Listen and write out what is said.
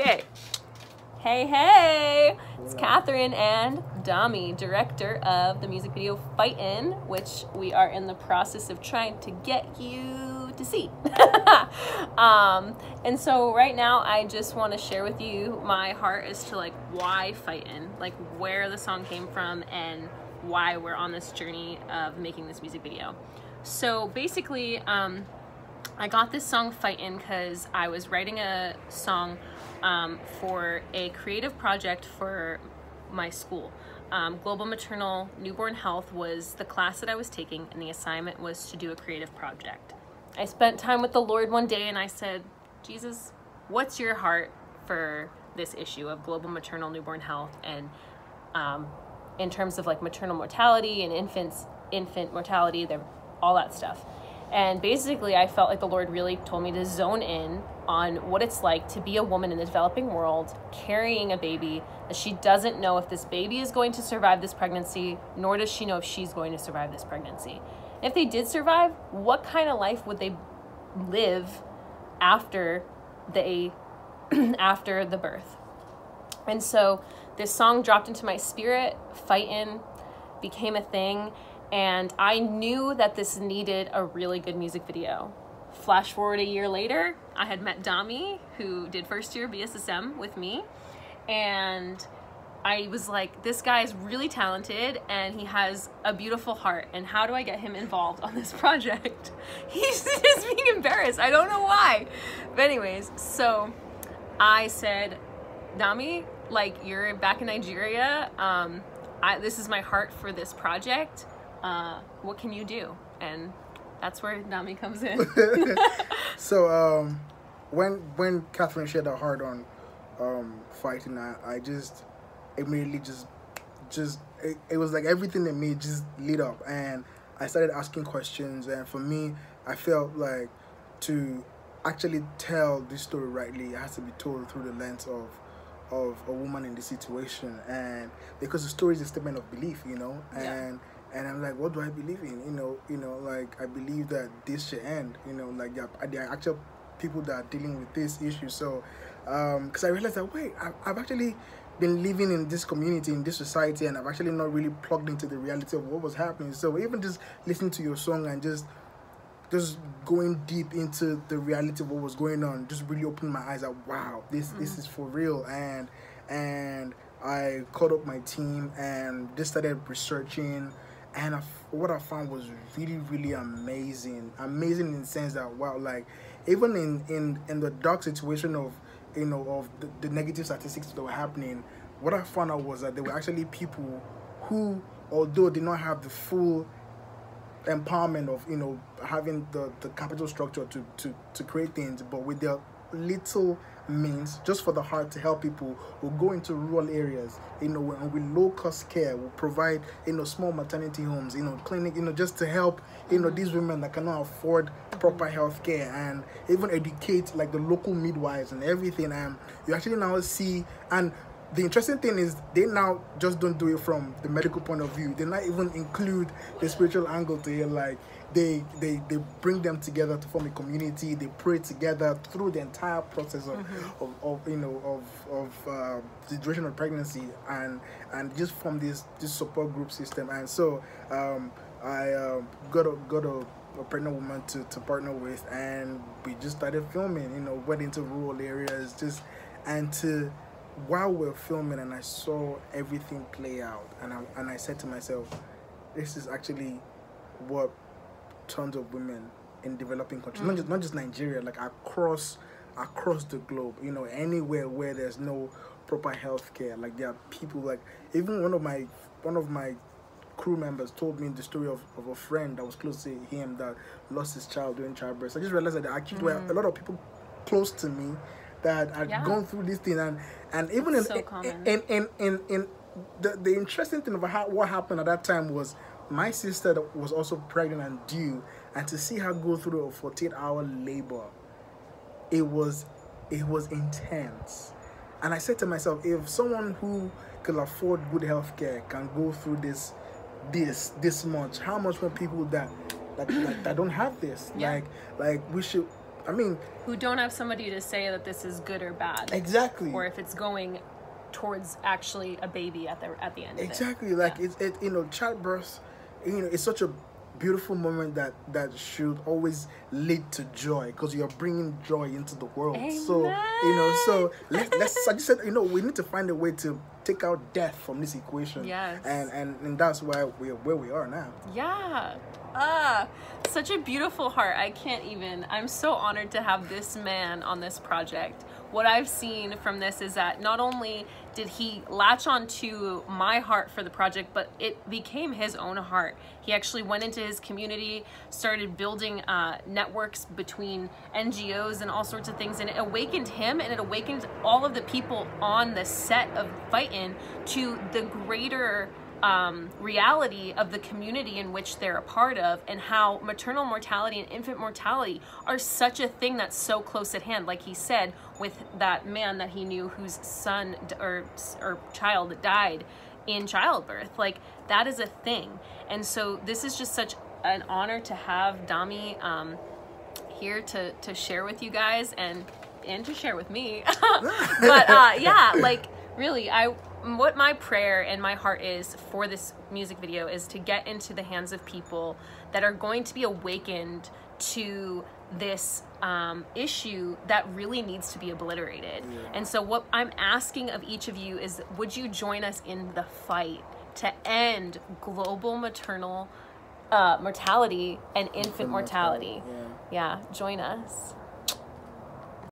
Okay. Hey, hey! It's Catherine and Dami, director of the music video Fightin, which we are in the process of trying to get you to see. And so right now I just want to share with you my heart as to like why Fightin, like where the song came from and why we're on this journey of making this music video. So basically, I got this song Fightin because I was writing a song for a creative project for my school. Global Maternal Newborn Health was the class that I was taking, and the assignment was to do a creative project. I spent time with the Lord one day and I said, Jesus, what's your heart for this issue of global maternal newborn health, and in terms of like maternal mortality and infant mortality, all that stuff. And basically I felt like the Lord really told me to zone in on what it's like to be a woman in the developing world carrying a baby that she doesn't know if this baby is going to survive this pregnancy, nor does she know if she's going to survive this pregnancy. If they did survive, what kind of life would they live after the birth? And so this song dropped into my spirit. Fightin became a thing, and I knew that this needed a really good music video. Flash forward a year later, I had met Dami, who did first year BSSM with me, and I was like, this guy is really talented and he has a beautiful heart, and how do I get him involved on this project? He's just being embarrassed. I don't know why. But anyways, so I said, Dami, like, you're back in Nigeria. This is my heart for this project. What can you do? And that's where Dami comes in. So when Catherine shared her heart on Fightin, I just immediately it was like everything in me just lit up, and I started asking questions. And for me, I felt like to actually tell this story rightly, it has to be told through the lens of a woman in this situation, and because the story is a statement of belief, you know. And I'm like, what do I believe in? You know, like, I believe that this should end. You know, like, there are actual people that are dealing with this issue. So, because I realized that, wait, I've actually been living in this community, in this society, and I've actually not really plugged into the reality of what was happening. So even just listening to your song and just going deep into the reality of what was going on just really opened my eyes. That, wow, this is for real. And I called up my team and just started researching. And what I found was really, really amazing. Amazing in the sense that, wow, like, even in the dark situation of, you know, of the negative statistics that were happening, what I found out was that there were actually people who, although did not have the full empowerment of, you know, having the capital structure to create things, but with their little means, just for the heart to help people, will go into rural areas, you know, and with low cost care, will provide, you know, small maternity homes, you know, clinic, you know, just to help, you know, these women that cannot afford proper health care, and even educate like the local midwives and everything. And you actually now see, and the interesting thing is, they now just don't do it from the medical point of view. They not even include the spiritual angle to it. Like, they bring them together to form a community. They pray together through the entire process of you know, of the duration of pregnancy, and just form this support group system. And so I got a pregnant woman to partner with, and we just started filming. You know, went into rural areas, while we're filming, and I saw everything play out, and I said to myself, this is actually what tons of women in developing countries, not just Nigeria, like across the globe, you know, anywhere where there's no proper health care. Like, there are people, like, even one of my crew members told me the story of a friend that was close to him that lost his child during childbirth. So I just realized that there actually were a lot of people close to me that had gone through this thing, and even in the interesting thing about what happened at that time was, my sister that was also pregnant and due, and to see her go through a 48-hour labor, it was intense. And I said to myself, if someone who could afford good health care can go through this much, how much more people that don't have this? Like we should I mean, who don't have somebody to say that this is good or bad, exactly, or if it's going towards actually a baby at the end. Exactly, of it. like it you know, childbirth, you know, it's such a beautiful moment that should always lead to joy, because you're bringing joy into the world. Amen. So you know, so let's I just said, you know, we need to find a way to take out death from this equation. Yes. And that's why we're where we are now. Yeah. Such a beautiful heart. I'm so honored to have this man on this project. What I've seen from this is that not only did he latch on to my heart for the project, but it became his own heart. He actually went into his community, started building networks between NGOs and all sorts of things, and it awakened him, and it awakened all of the people on the set of Fightin to the greater reality of the community in which they're a part of, and how maternal mortality and infant mortality are such a thing that's so close at hand. Like he said, with that man that he knew whose son or child died in childbirth, like that is a thing. And so this is just such an honor to have Dami here to share with you guys and to share with me. But yeah, like really, what my prayer and my heart is for this music video is to get into the hands of people that are going to be awakened to this issue that really needs to be obliterated. Yeah. And so what I'm asking of each of you is, would you join us in the fight to end global maternal mortality and infant mortality? Yeah, join us.